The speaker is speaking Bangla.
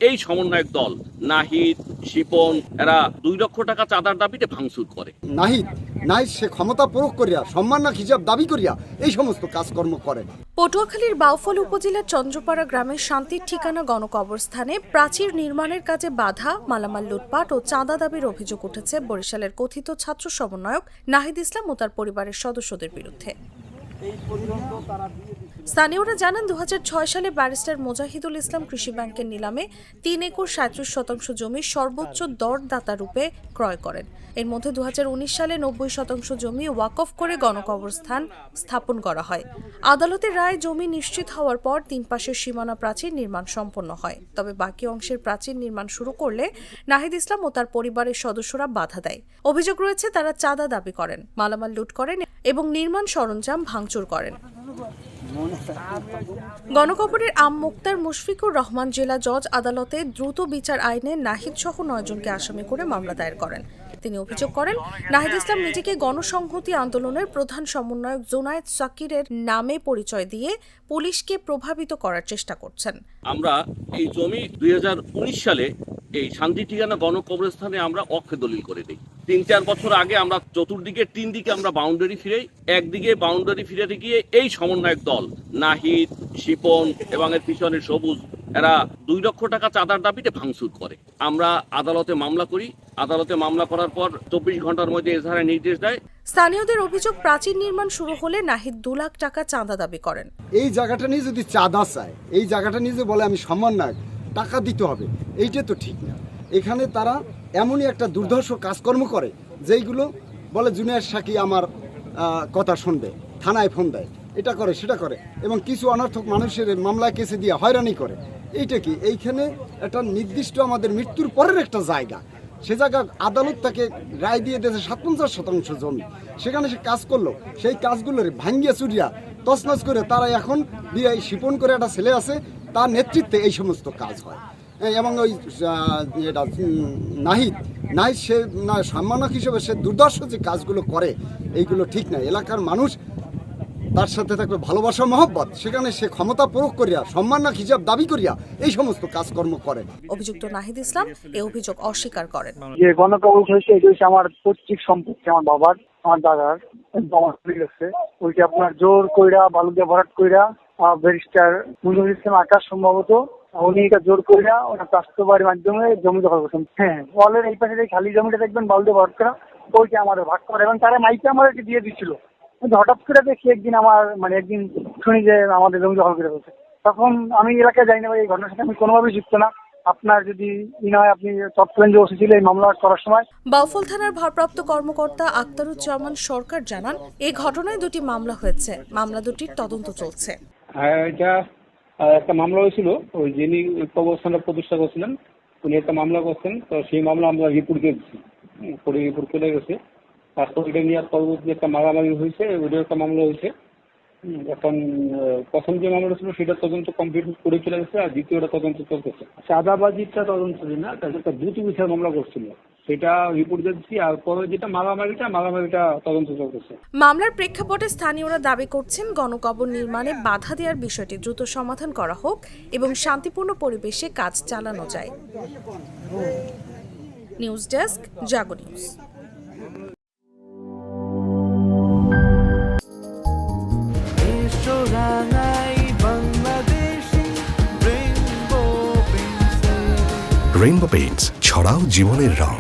এই সমন্বয়ক দল নাহিদ, শিপন এরা 2 লক্ষ টাকা চাঁদার দাবিতে ভাঙচুর করে। নাহিদ সে ক্ষমতা প্রয়োগ করিয়া সম্মাননা হিসাব দাবি করিয়া এই সমস্ত কাজকর্ম করে। পটুয়াখালীর বাউফল উপজেলার চন্দ্রপাড়া গ্রামের শান্তির ঠিকানা গণকবরস্থানে প্রাচীর নির্মাণের কাজে বাধা, মালামাল লুটপাট ও চাঁদা দাবির অভিযোগ উঠেছে বরিশালের কথিত ছাত্র সমন্বয়ক নাহিদ ইসলাম ও তার পরিবারের সদস্যদের বিরুদ্ধে। স্থানীয়রা জানান 2006 সালে ব্যারিস্টার মোজাহিদুল ইসলাম কৃষি ব্যাংকের নিলামে 3 একর 37% জমি সর্বোচ্চ দরদাতা রূপে ক্রয় করেন। এর মধ্যে 2019 সালে 90% জমি ওয়াকফ করে গণকবরস্থান স্থাপন করা হয়। আদালতের রায়ে জমি নিশ্চিত হওয়ার পর 3 পাশের সীমানা প্রাচীর নির্মাণ সম্পন্ন হয়। তবে বাকি অংশের প্রাচীর নির্মাণ শুরু করলে নাহিদ ইসলাম ও তার পরিবারের সদস্যরা বাধা দেয়। অভিযোগ রয়েছে তারা চাঁদা দাবি করেন, মালামাল লুট করেন এবং নির্মাণ সরঞ্জাম ভাঙচুর করেন। গণকবরের আম মুক্তার মুশফিকুর রহমান জেলা জজ আদালতে দ্রুত বিচার আইনে নাহিদ সহ 9 জনকে আসামি করে মামলা দায়ের করেন। তিনি অভিযোগ করেন, নাহিদ ইসলাম নিজেকে গণসংহতি আন্দোলনের প্রধান সমন্বয়ক জোনায়েদ সাকিরের নামে পরিচয় দিয়ে পুলিশকে প্রভাবিত করার চেষ্টা করছেন। আমরা এই জমি 2019 সালে এই শান্তি ঠিকানা গণকবরস্থানে আমরা অক্ষে দলিল করে দিই। 3-4 বছর আগে আমরা চতুর্দিকে 3 দিকে আমরা বাউন্ডারি ফিরে, একদিকে বাউন্ডারি ফিরে গিয়ে এই সমন্বয়ক দল নাহিদ, শিপন এবং এর পিছনে সবুজ এরা 2 লক্ষ টাকা চাঁদার দাবিতে ভাঙচুর করে। আমরা আদালতে মামলা করি। আদালতে মামলা করার পর 24 ঘন্টার মধ্যে এজাহারের নির্দেশ দেয়। স্থানীয়দের অভিযোগ, প্রাচীর নির্মাণ শুরু হলে নাহিদ 2 লাখ টাকা চাঁদা দাবি করেন। এই জায়গাটা নিয়ে যদি চাঁদা চায়, এই জায়গাটা নিয়ে বলে আমি সম্মাননা টাকা দিতে হবে, এইটা তো ঠিক না। এখানে তারা এমনই একটা দুর্ধর্ষ কাজকর্ম করে যেইগুলো বলে জুনিয়র সাকি আমার কথা শুনবে, থানায় ফোন দেয়, এটা করে সেটা করে এবং কিছু অনর্থক মানুষের মামলা কেসে দিয়ে হয়রানি করে। এইটা কি এইখানে একটা নির্দিষ্ট আমাদের মৃত্যুর পরের একটা জায়গা, সে জায়গা আদালত তাকে রায় দিয়ে দিয়েছে 57% জমি, সেখানে সে কাজ করলো, সেই কাজগুলোর ভাঙ্গিয়া চুরিয়া তছনছ করে তারা এখন বিআই শিপন করে একটা ছেলে আছে, তার নেতৃত্বে এই সমস্ত কাজ হয়। এবং ওই নাহিদ সে সম্মানক হিসেবে সে দুর্দর্শ যে কাজগুলো করে এইগুলো ঠিক না। এলাকার মানুষ তার সাথে থাকবে ভালোবাসা মহব্বত, সেখানে সে ক্ষমতা প্রয়োগ করিয়া সম্মাননা হিসাব দাবি করিয়া এই সমস্ত কাজকর্ম করে। অভিযুক্ত নাহিদ ইসলাম এই অভিযোগ অস্বীকার করেন। যে গণকবর হয়েছে এটা হচ্ছে আমার পৈতৃক সম্পত্তি, আমার বাবার, আমার দাদার গেছে। ওইটা আপনার জোর কইরা বালু দিয়ে ভরাট কইরা ব্যারিস্টার মুজিবুল ইসলাম আকাশ সম্ভবত উনি এটা জোর কইরা ওনার বাস্তবায়নের মাধ্যমে জমি দখল করছেন। হ্যাঁ, ওয়ালের এই পাশে খালি জমিটা দেখবেন বালু দিয়ে ভরাট করা, ওইটা আমাদের ভাগ করে এবং তারা মাইকে আমার দিয়ে দিচ্ছিল। হঠাৎ করে দেখি একদিন একদিন শুনি যে আমাদের জমি দখল করে ফেলছে। তখন আমি এলাকায় যাই না, এই ঘটনার সাথে আমি কোনোভাবেই যুক্ত না। আপনার যদি নয় আপনি তৎকালীন যে ওসি ছিল এই মামলা করার সময়। বাউফল থানার ভারপ্রাপ্ত কর্মকর্তা আক্তারুজ্জামান সরকার জানান, এই ঘটনায় 2টি মামলা হয়েছে, মামলা দুটির তদন্ত চলছে। এটা একটা মামলা হয়েছিল, ওই যিনি কবরস্থানটা প্রতিষ্ঠা করছিলেন উনি একটা মামলা করছেন, তো সেই মামলা আমরা রিপোর্ট দিয়েছি, রিপোর্ট চলে গেছে। তারপর এটা নিয়ে পরবর্তী একটা মারামারি হয়েছে, ওইটাও একটা মামলা হয়েছে। এখন প্রথম যে মামলা ছিল সেটা তদন্ত কমপ্লিট করে চলে গেছে, আর দ্বিতীয়টা তদন্ত চলতেছে। চাঁদাবাজিটা তদন্ত না, একটা 2টি বিষয় মামলা করছিল, সেটা রিপোর্ট দিচ্ছি। আর পরে যেটা মারামারিটা তদন্ত চলতেছে। মামলার প্রেক্ষাপটে স্থানীয়রা দাবি করছেন, গণকবর নির্মাণে বাধা দেওয়ার বিষয়টি দ্রুত সমাধান করা হোক এবং শান্তিপূর্ণ পরিবেশে কাজ চালানো যায়। নিউজ ডেস্ক, জাগো নিউজ। রেইনবো পেইন্টস, ছড়াও জীবনের রং।